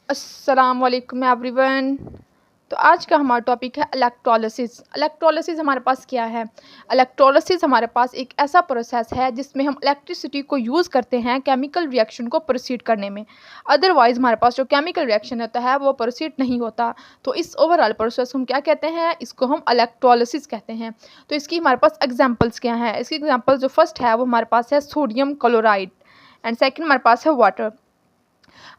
अस्सलाम वालेकुम एवरीवन। तो आज का हमारा टॉपिक है इलेक्ट्रोलिसिस। इलेक्ट्रोलिसिस हमारे पास क्या है? इलेक्ट्रोलिसिस हमारे पास एक ऐसा प्रोसेस है जिसमें हम इलेक्ट्रिसिटी को यूज़ करते हैं केमिकल रिएक्शन को प्रोसीड करने में। अदरवाइज़ हमारे पास जो केमिकल रिएक्शन होता है वो प्रोसीड नहीं होता। तो इस ओवरऑल प्रोसेस को हम क्या कहते हैं? इसको हम इलेक्ट्रोलिसिस कहते हैं। तो इसकी हमारे पास एग्जाम्पल्स क्या हैं? इसकी एग्जाम्पल जो फर्स्ट है वो हमारे पास है सोडियम क्लोराइड एंड सेकेंड हमारे पास है वाटर।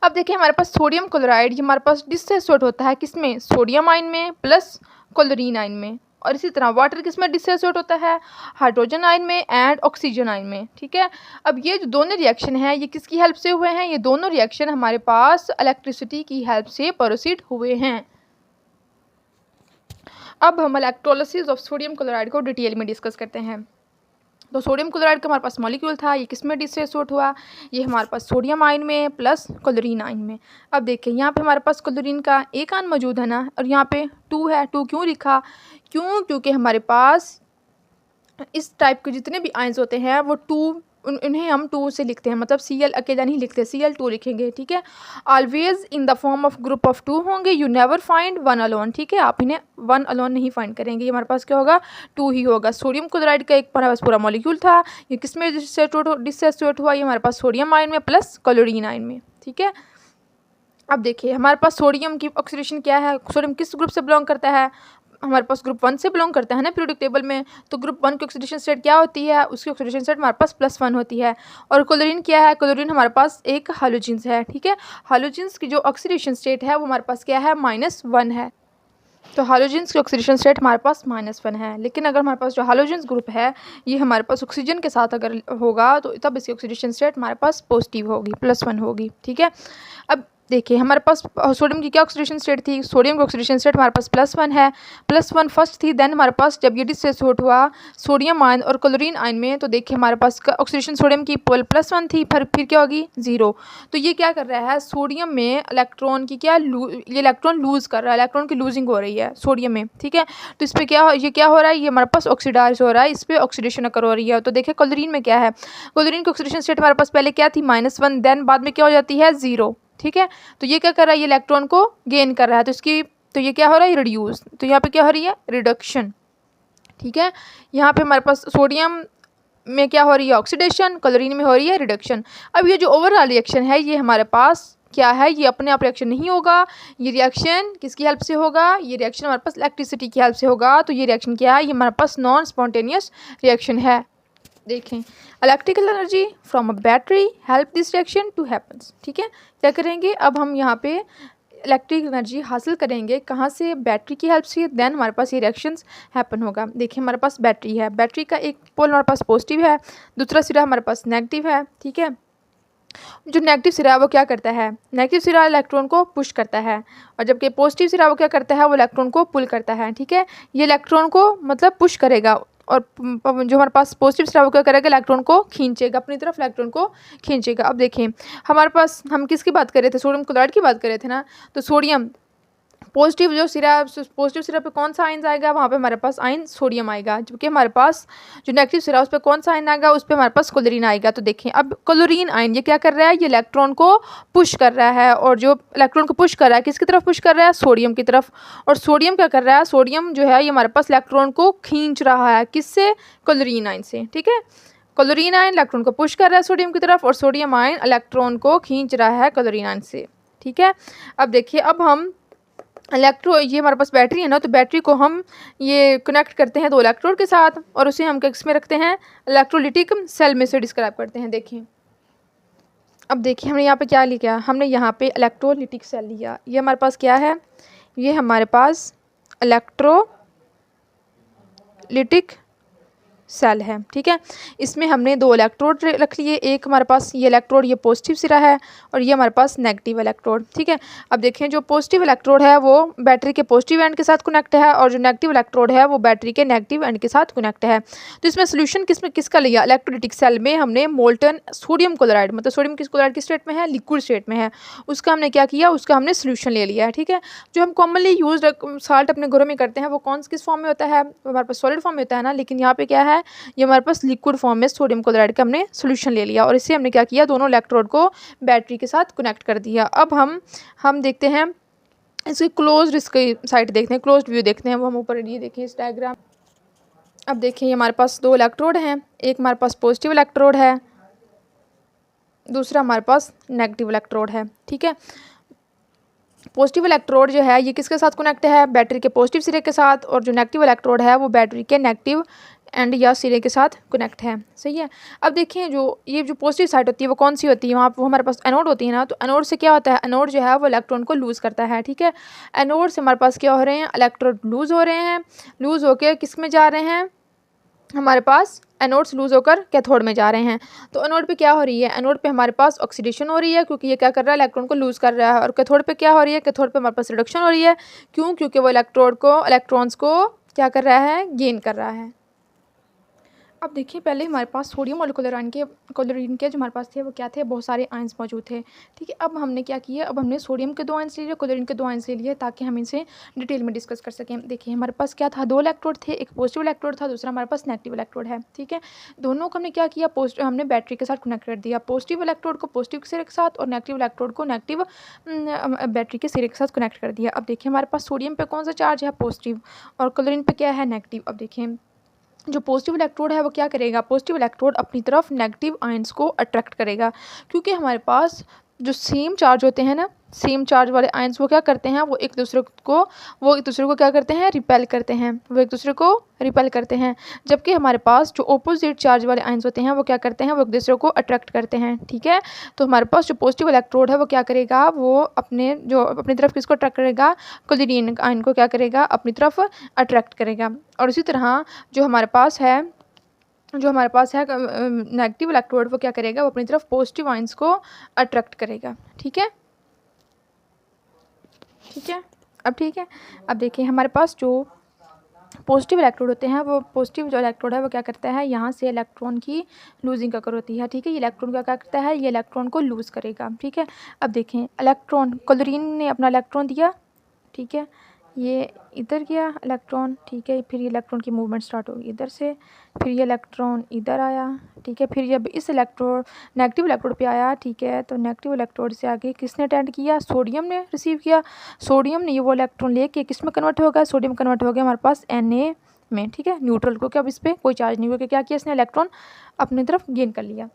अब देखिए हमारे पास सोडियम क्लोराइड ये हमारे पास डिसोसिएट होता है किसमें? सोडियम आयन में प्लस क्लोरीन आयन में। और इसी तरह वाटर किसमें डिसोसिएट होता है? हाइड्रोजन आयन में एंड ऑक्सीजन आयन में। ठीक है, अब ये जो दोनों रिएक्शन हैं ये किसकी हेल्प से हुए हैं? ये दोनों रिएक्शन हमारे पास इलेक्ट्रिसिटी की हेल्प से प्रोसीड हुए हैं। अब हम इलेक्ट्रोलिसिस ऑफ सोडियम क्लोराइड को डिटेल में डिस्कस करते हैं। तो सोडियम क्लोराइड का हमारे पास मॉलिक्यूल था, ये किस में डिसोसिएट हुआ? ये हमारे पास सोडियम आयन में प्लस क्लोरीन आयन में। अब देखिए यहाँ पे हमारे पास क्लोरीन का एक आयन मौजूद है ना, और यहाँ पे 2 है। 2 क्यों लिखा? क्योंकि हमारे पास इस टाइप के जितने भी आयन्स होते हैं वो 2 उन्हें हम 2 से लिखते हैं, मतलब Cl अकेला नहीं लिखते, Cl2 लिखेंगे। ठीक है, always in the form of group of 2 होंगे, यू नेवर फाइंड 1 अलोन। ठीक है, आप इन्हें 1 अलोन नहीं फाइंड करेंगे, ये हमारे पास क्या होगा? 2 ही होगा। सोडियम क्लोराइड का एक हमारे पास पूरा मॉलिक्यूल था, ये किस में डिसोसिएट हुआ? ये हमारे पास सोडियम आयन में प्लस क्लोरीन आयन में। ठीक है, अब देखिए हमारे पास सोडियम की ऑक्सीडेशन क्या है? सोडियम किस ग्रुप से बिलोंग करता है? हमारे पास ग्रुप 1 से बिलोंग करता है ना पीरियोडिक टेबल में। तो ग्रुप 1 की ऑक्सीडेशन स्टेट क्या होती है? उसकी ऑक्सीडेशन स्टेट हमारे पास +1 होती है। और क्लोरीन क्या है? क्लोरीन हमारे पास एक हैलोजेंस है। ठीक है, हैलोजेंस की जो ऑक्सीडेशन स्टेट है वो हमारे पास क्या है? -1 है। तो हैलोजेंस की ऑक्सीडेशन स्टेट हमारे पास -1 है। लेकिन अगर हमारे पास जो हैलोजेंस ग्रुप है ये हमारे पास ऑक्सीजन के साथ अगर होगा तो तब इसकी ऑक्सीडेशन स्टेट हमारे पास पॉजिटिव होगी, +1 होगी। ठीक है, अब देखिए हमारे पास सोडियम की क्या ऑक्सीडेशन स्टेट थी? सोडियम की ऑक्सीडेशन स्टेट हमारे पास +1 है, +1 फर्स्ट थी। देन हमारे पास जब ये डिसोसिएट हुआ सोडियम आयन और क्लोरीन आयन में, तो देखिए हमारे पास ऑक्सीडेशन सोडियम की +1 थी, फिर क्या होगी? 0। तो ये क्या कर रहा है? सोडियम में इलेक्ट्रॉन की क्या ये इलेक्ट्रॉन लूज़ कर रहा है, इलेक्ट्रॉन की लूजिंग हो रही है सोडियम में। ठीक है, तो इस पर क्या हो रहा है? ये हमारे पास ऑक्सीडाइज हो रहा है, इस पर ऑक्सीडेशन अकर हो रही है। तो देखिए क्लोरीन में क्या है? क्लोरीन की ऑक्सीडेशन स्टेट हमारे पास पहले क्या थी? -1, देन बाद में क्या हो जाती है? 0। ठीक है, तो ये क्या कर रहा है? ये इलेक्ट्रॉन को गेन कर रहा है, तो ये क्या हो रहा है? रिड्यूस। तो यहाँ पे क्या हो रही है? रिडक्शन। ठीक है, यहाँ पे हमारे पास सोडियम में क्या हो रही है? ऑक्सीडेशन। क्लोरीन में हो रही है रिडक्शन। अब ये जो ओवरऑल रिएक्शन है ये हमारे पास क्या है? ये अपने आप रिएक्शन नहीं होगा, ये रिएक्शन किसकी हेल्प से होगा? ये रिएक्शन हमारे पास इलेक्ट्रिसिटी की हेल्प से होगा। तो ये रिएक्शन क्या है? ये हमारे पास नॉन स्पॉन्टेनियस रिएक्शन है। देखें, electrical energy from a battery help this reaction to happens. ठीक है, क्या करेंगे? अब हम यहाँ पे इलेक्ट्रिक एनर्जी हासिल करेंगे कहाँ से? बैटरी की हेल्प से। देन हमारे पास ये रिएक्शंस हैपन होगा। देखिए हमारे पास बैटरी है, बैटरी का एक पोल हमारे पास पॉजिटिव है, दूसरा सिरा हमारे पास नेगेटिव है। ठीक है, जो नेगेटिव सिरा है वो क्या करता है? नेगेटिव सिरा इलेक्ट्रॉन को पुश करता है, और जबकि पॉजिटिव सिरा वो क्या करता है? वो इलेक्ट्रॉन को पुल करता है। ठीक है, ये इलेक्ट्रॉन को मतलब पुश करेगा, और जो हमारे पास पॉजिटिव सिरा वो क्या करेगा? इलेक्ट्रॉन को खींचेगा अपनी तरफ, इलेक्ट्रॉन को खींचेगा। अब देखें हमारे पास हम किसकी बात कर रहे थे? सोडियम क्लोराइड की बात कर रहे थे ना। तो सोडियम पॉजिटिव जो सिरा, पॉजिटिव सिरा पे कौन सा आयन आएगा? वहाँ पे हमारे पास आयन सोडियम आएगा, जबकि हमारे पास जो नेगेटिव सिरा उस पर कौन सा आयन आएगा? उस पर हमारे पास क्लोरीन आएगा। तो देखें अब क्लोरीन आयन ये क्या कर रहा है? ये इलेक्ट्रॉन को पुश कर रहा है, और जो इलेक्ट्रॉन को पुश कर रहा है किसकी तरफ पुश कर रहा है? सोडियम की तरफ। और सोडियम क्या कर रहा है? सोडियम जो है ये हमारे पास इलेक्ट्रॉन को खींच रहा है, किससे? क्लोरीन आयन से। ठीक है, क्लोरीन आयन इलेक्ट्रॉन को पुश कर रहा है सोडियम की तरफ, और सोडियम आयन इलेक्ट्रॉन को खींच रहा है क्लोरीन आयन से। ठीक है, अब देखिए अब हम ये हमारे पास बैटरी है ना, तो बैटरी को हम ये कनेक्ट करते हैं 2 इलेक्ट्रोड के साथ, और उसे हम किस में रखते हैं? इलेक्ट्रोलिटिक सेल में से डिस्क्राइब करते हैं। देखिए अब देखिए हमने यहाँ पे क्या लिया? हमने यहाँ पे इलेक्ट्रोलिटिक सेल लिया। ये हमारे पास क्या है? ये हमारे पास इलेक्ट्रोलिटिक सेल है। ठीक है, इसमें हमने 2 इलेक्ट्रोड रख लिए, एक हमारे पास ये इलेक्ट्रोड ये पॉजिटिव सिरा है, और ये हमारे पास नेगेटिव इलेक्ट्रोड। ठीक है, अब देखें जो पॉजिटिव इलेक्ट्रोड है वो बैटरी के पॉजिटिव एंड के साथ कनेक्ट है, और जो नेगेटिव इलेक्ट्रोड है वो बैटरी के नेगेटिव एंड के साथ कनेक्ट है। तो इसमें सोल्यूशन किसका लिया? इलेक्ट्रोलिटिक सेल में हमने मोल्टन सोडियम क्लोराइड, मतलब सोडियम किस क्लोराइड की स्टेट में है? लिक्विड स्टेट में है, उसका हमने क्या किया? उसका हमने सोल्यूशन ले लिया है। ठीक है, जो हम कॉमनली यूज साल्ट अपने घरों में करते हैं वो किस फॉर्म में होता है? हमारे पास सॉलिड फॉर्म में होता है ना, लेकिन यहाँ पे क्या है? है, ये हमारे पास लिक्विड फॉर्म में सोडियम क्लोराइड का हमने सोल्यूशन ले लिया और इससे हमने क्या किया, दोनों इलेक्ट्रोड को बैटरी के साथ कनेक्ट कर दिया। अब हम देखते हैं इसकी क्लोज्ड इसकी साइड देखते हैं, क्लोज्ड व्यू देखते हैं। वो हम ऊपर ये देखिए इस डायग्राम। अब देखिए ये हमारे पास दो इलेक्ट्रोड हैं, एक हमारे पास पॉजिटिव इलेक्ट्रोड है, दूसरा हमारे पास नेगेटिव इलेक्ट्रोड है। ठीक है, पॉजिटिव इलेक्ट्रोड जो है ये किसके साथ कनेक्ट है, बैटरी के पॉजिटिव सिरे के साथ, और जो नेगेटिव इलेक्ट्रोड है वो बैटरी के नेगेटिव एंड या सिरे के साथ कनेक्ट है। सही है। अब देखिए जो ये जो पॉजिटिव साइड होती है वो कौन सी होती है, वहाँ वो हमारे पास एनोड होती है ना, तो एनोड से क्या होता है, एनोड जो है वो इलेक्ट्रॉन को लूज़ करता है। ठीक है, एनोड से हमारे पास क्या हो रहे हैं, इलेक्ट्रॉन लूज़ हो रहे हैं, लूज़ होकर किस में जा रहे हैं, हमारे पास एनोड्स लूज होकर कैथोड में जा रहे हैं। तो एनोड पे क्या हो रही है, एनोड पे हमारे पास ऑक्सीडेशन हो रही है क्योंकि ये क्या कर रहा है, इलेक्ट्रॉन को लूज कर रहा है। और कैथोड पे क्या हो रही है, कैथोड पे हमारे पास रिडक्शन हो रही है। क्यों, क्योंकि वो इलेक्ट्रॉन्स को क्या कर रहा है, गेन कर रहा है। अब देखिए पहले हमारे पास सोडियम और क्लोरीन के जो हमारे पास थे वो क्या थे, बहुत सारे आयंस मौजूद थे। ठीक है, अब हमने क्या किया, अब हमने सोडियम के 2 आयंस ले लिए, क्लोरीन के 2 आयंस ले लिए, ताकि हम इनसे डिटेल में डिस्कस कर सकें। देखिए हमारे पास क्या था, 2 इलेक्ट्रोड थे, एक पॉजिटिव इलेक्ट्रोड था, दूसरा हमारे पास नेगेटिव इलेक्ट्रोड है। ठीक है, दोनों को हमने क्या किया, हमने बैटरी के साथ कनेक्ट कर दिया, पॉजिटिव इलेक्ट्रोड को पॉजिटिव सिरे के साथ और नेगेटिव इलेक्ट्रोड को नेगेटिव बैटरी के सिरे के साथ कनेक्ट कर दिया। अब देखिए हमारे पास सोडियम पे कौन सा चार्ज है, पॉजिटिव, और क्लोरीन पे क्या है, नेगेटिव। अब देखिए जो पॉजिटिव इलेक्ट्रोड है वो क्या करेगा, पॉजिटिव इलेक्ट्रोड अपनी तरफ नेगेटिव आयंस को अट्रैक्ट करेगा, क्योंकि हमारे पास जो सेम चार्ज होते हैं ना, सेम चार्ज वाले आयंस वो क्या करते हैं, वो एक दूसरे को क्या करते हैं, रिपेल करते हैं, वो एक दूसरे को रिपेल करते हैं। जबकि हमारे पास जो ऑपोजिट चार्ज वाले आयंस होते हैं वो क्या करते हैं, वो एक दूसरे को अट्रैक्ट करते हैं। ठीक है, तो हमारे पास जो पॉजिटिव इलेक्ट्रोड है वो क्या करेगा, वो अपनी तरफ किसको अट्रैक्ट करेगा, क्लोरीन आयन को क्या करेगा, अपनी तरफ अट्रैक्ट करेगा। और इसी तरह जो हमारे पास है नेगेटिव इलेक्ट्रोड वो क्या करेगा, वो अपनी तरफ पॉजिटिव आयंस को अट्रैक्ट करेगा। ठीक है, ठीक है, अब देखिए हमारे पास जो पॉजिटिव इलेक्ट्रोड होते हैं, वो पॉजिटिव जो इलेक्ट्रोड है वो क्या करता है, यहाँ से इलेक्ट्रॉन की लूजिंग का होती है। ठीक है, ये इलेक्ट्रॉन का क्या करता है, ये इलेक्ट्रॉन को लूज़ करेगा। ठीक है, अब देखें क्लोरीन ने अपना इलेक्ट्रॉन दिया, ठीक है, ये इधर गया इलेक्ट्रॉन, ठीक है, फिर ये इलेक्ट्रॉन की मूवमेंट स्टार्ट होगी इधर से, फिर ये इलेक्ट्रॉन इधर आया। ठीक है, फिर जब इस नेगेटिव इलेक्ट्रोड पे आया, ठीक है, तो नेगेटिव इलेक्ट्रोड से आगे किसने अटेंड किया, सोडियम ने रिसीव किया। सोडियम ने ये वो इलेक्ट्रॉन लेके किस में कन्वर्ट हो गया, सोडियम कन्वर्ट हो गया हमारे पास Na में। ठीक है, न्यूट्रल को, क्या अब इस पर कोई चार्ज नहीं हुआ, क्या किया इसने, इलेक्ट्रॉन अपनी तरफ गेन कर लिया।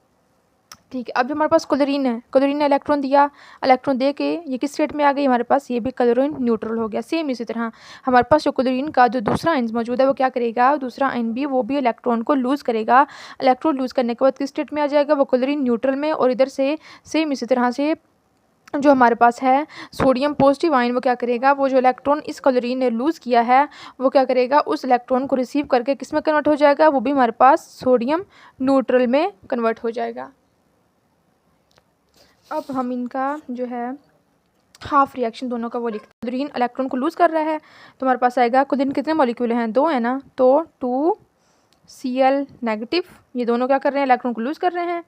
ठीक है, अब जो हमारे पास क्लोरीन है, क्लोरीन ने इलेक्ट्रॉन दिया, इलेक्ट्रॉन दे के ये किस स्टेट में आ गई, हमारे पास ये भी क्लोरीन न्यूट्रल हो गया। सेम इसी तरह हमारे पास जो क्लोरीन का जो दूसरा आयन मौजूद है वो क्या करेगा, दूसरा आयन भी वो भी इलेक्ट्रॉन को लूज़ करेगा। इलेक्ट्रॉन लूज़ करने के बाद किस स्टेट में आ जाएगा, वो क्लोरीन न्यूट्रल में। और इधर से सेम इसी तरह से जो हमारे पास है सोडियम पॉजिटिव आयन, वो क्या करेगा, वो जो इलेक्ट्रॉन इस क्लोरीन ने लूज़ किया है वो क्या करेगा, उस इलेक्ट्रॉन को रिसीव करके किस में कन्वर्ट हो जाएगा, वो भी हमारे पास सोडियम न्यूट्रल में कन्वर्ट हो जाएगा। अब हम इनका जो है हाफ रिएक्शन दोनों का वो लिखते हैं। क्लोरीन इलेक्ट्रॉन को लूज़ कर रहा है तो हमारे पास आएगा, क्लोरीन कितने मॉलिक्यूल हैं, 2 है ना, तो 2Cl नेगेटिव, ये दोनों क्या कर रहे हैं, इलेक्ट्रॉन को लूज़ कर रहे हैं।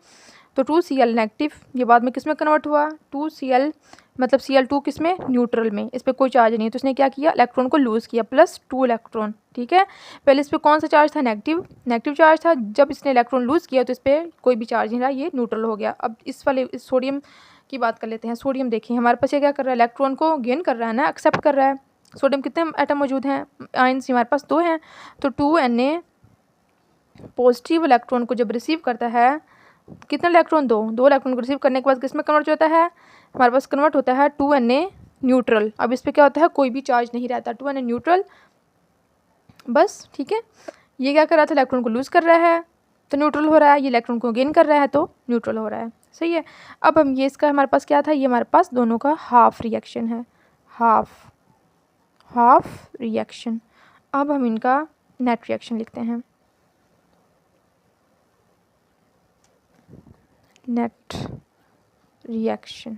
तो 2Cl नेगेटिव ये बाद में किस में कन्वर्ट हुआ, 2Cl मतलब Cl2 किस में, न्यूट्रल में, इस पर कोई चार्ज नहीं है, तो इसने क्या किया, इलेक्ट्रॉन को लूज़ किया, प्लस 2 इलेक्ट्रॉन। ठीक है, पहले इस पर कौन सा चार्ज था, नेगेटिव चार्ज था। जब इसने इलेक्ट्रॉन लूज़ किया तो इस पर कोई भी चार्ज नहीं रहा, ये न्यूट्रल हो गया। अब इस सोडियम की बात कर लेते हैं। सोडियम देखिए हमारे पास ये क्या कर रहा है, इलेक्ट्रॉन को गेन कर रहा है ना, एक्सेप्ट कर रहा है। सोडियम कितने एटम मौजूद हैं, आयंस हमारे पास 2 हैं, तो 2Na पॉजिटिव इलेक्ट्रॉन को जब रिसीव करता है, कितने इलेक्ट्रॉन, 2 इलेक्ट्रॉन को रिसीव करने के बाद किस में कन्वर्ट होता है, हमारे पास कन्वर्ट होता है 2Na न्यूट्रल। अब इस पर क्या होता है, कोई भी चार्ज नहीं रहता, 2Na न्यूट्रल बस। ठीक है, ये क्या कर रहा था, इलेक्ट्रॉन को लूज़ कर रहा है तो न्यूट्रल हो रहा है, ये इलेक्ट्रॉन को गेन कर रहा है तो न्यूट्रल हो रहा है। सही है, अब हम ये इसका हमारे पास क्या था, ये हमारे पास दोनों का हाफ रिएक्शन है, हाफ रिएक्शन। अब हम इनका नेट रिएक्शन लिखते हैं, नेट रिएक्शन।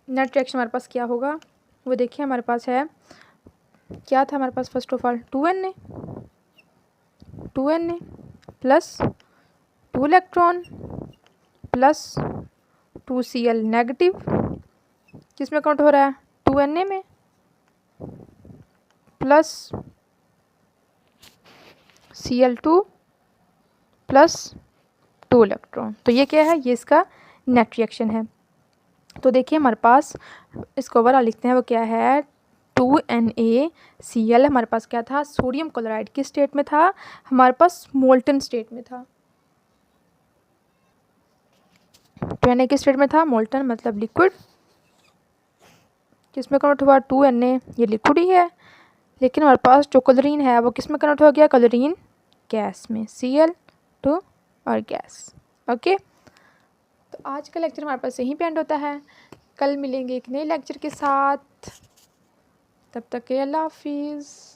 नेट रिएक्शन हमारे पास क्या होगा, वो देखिए हमारे पास है, क्या था हमारे पास, first of all 2Na plus 2 electron plus 2Cl negative, किस में काउंट हो रहा है, 2Na में, प्लस Cl2 प्लस 2 इलेक्ट्रॉन। तो ये क्या है, ये इसका नेट रिएक्शन है। तो देखिए हमारे पास इसको ओवरऑल लिखते हैं, वो क्या है 2NaCl। हमारे पास क्या था, सोडियम क्लोराइड किस स्टेट में था, हमारे पास मोल्टन स्टेट में था। 2Na किस स्टेट में था, मोल्टन मतलब लिक्विड। किस में कन्वर्ट हुआ, 2Na, ये लिक्विड ही है। लेकिन हमारे पास जो क्लोरीन है वो किस में कन्वर्ट हो गया, क्लोरीन गैस में, Cl2 और गैस। ओके, तो आज का लेक्चर हमारे पास यहीं पे एंड होता है। कल मिलेंगे एक नए लेक्चर के साथ, तब तक के अल्लाह हाफिज़।